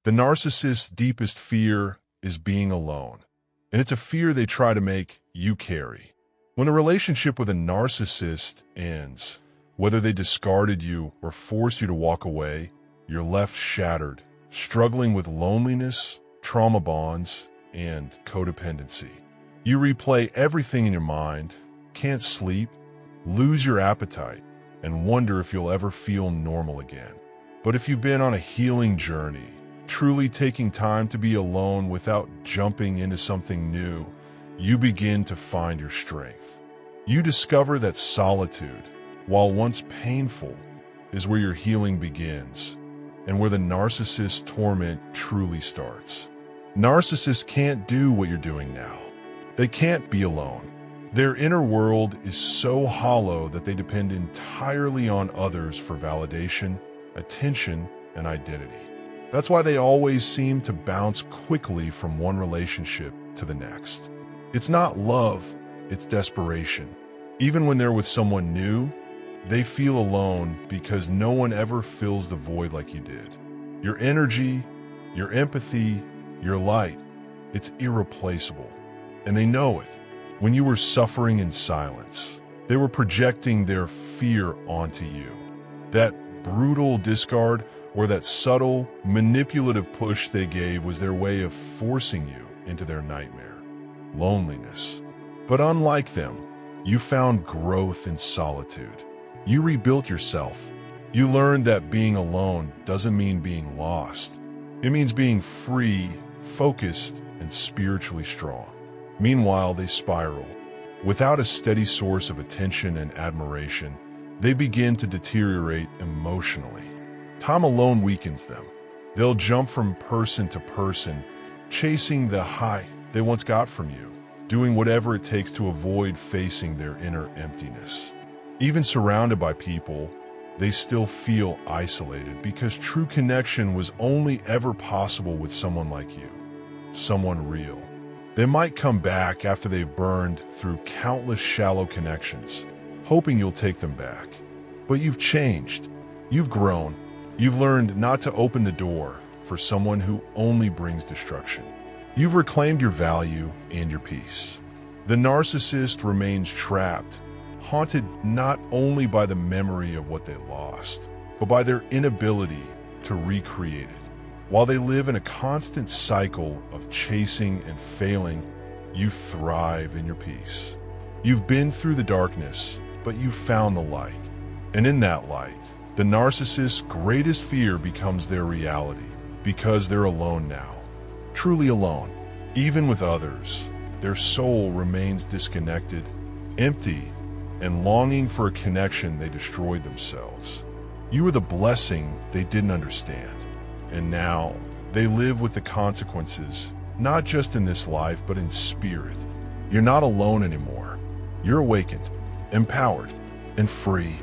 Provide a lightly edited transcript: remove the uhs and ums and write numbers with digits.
The narcissist's deepest fear is being alone, and it's a fear they try to make you carry. When a relationship with a narcissist ends, whether they discarded you or forced you to walk away, you're left shattered, struggling with loneliness, trauma bonds, and codependency. You replay everything in your mind, can't sleep, lose your appetite, and wonder if you'll ever feel normal again. But if you've been on a healing journey, truly taking time to be alone without jumping into something new, you begin to find your strength. You discover that solitude, while once painful, is where your healing begins, and where the narcissist's torment truly starts. Narcissists can't do what you're doing now. They can't be alone. Their inner world is so hollow that they depend entirely on others for validation, attention, and identity. That's why they always seem to bounce quickly from one relationship to the next. It's not love, it's desperation. Even when they're with someone new, they feel alone because no one ever fills the void like you did. Your energy, your empathy, your light, it's irreplaceable. And they know it. When you were suffering in silence, they were projecting their fear onto you. That brutal discard or that subtle, manipulative push they gave was their way of forcing you into their nightmare, loneliness. But unlike them, you found growth in solitude. You rebuilt yourself. You learned that being alone doesn't mean being lost. It means being free, focused, and spiritually strong. Meanwhile, they spiral. Without a steady source of attention and admiration, they begin to deteriorate emotionally. Time alone weakens them. They'll jump from person to person, chasing the high they once got from you, doing whatever it takes to avoid facing their inner emptiness. Even surrounded by people, they still feel isolated because true connection was only ever possible with someone like you, someone real. They might come back after they've burned through countless shallow connections, hoping you'll take them back. But you've changed. You've grown. You've learned not to open the door for someone who only brings destruction. You've reclaimed your value and your peace. The narcissist remains trapped, haunted not only by the memory of what they lost, but by their inability to recreate it. While they live in a constant cycle of chasing and failing, you thrive in your peace. You've been through the darkness, but you've found the light. And in that light, the narcissist's greatest fear becomes their reality, because they're alone now. Truly alone. Even with others, their soul remains disconnected, empty, and longing for a connection they destroyed themselves. You were the blessing they didn't understand. And now, they live with the consequences, not just in this life, but in spirit. You're not alone anymore. You're awakened, empowered, and free.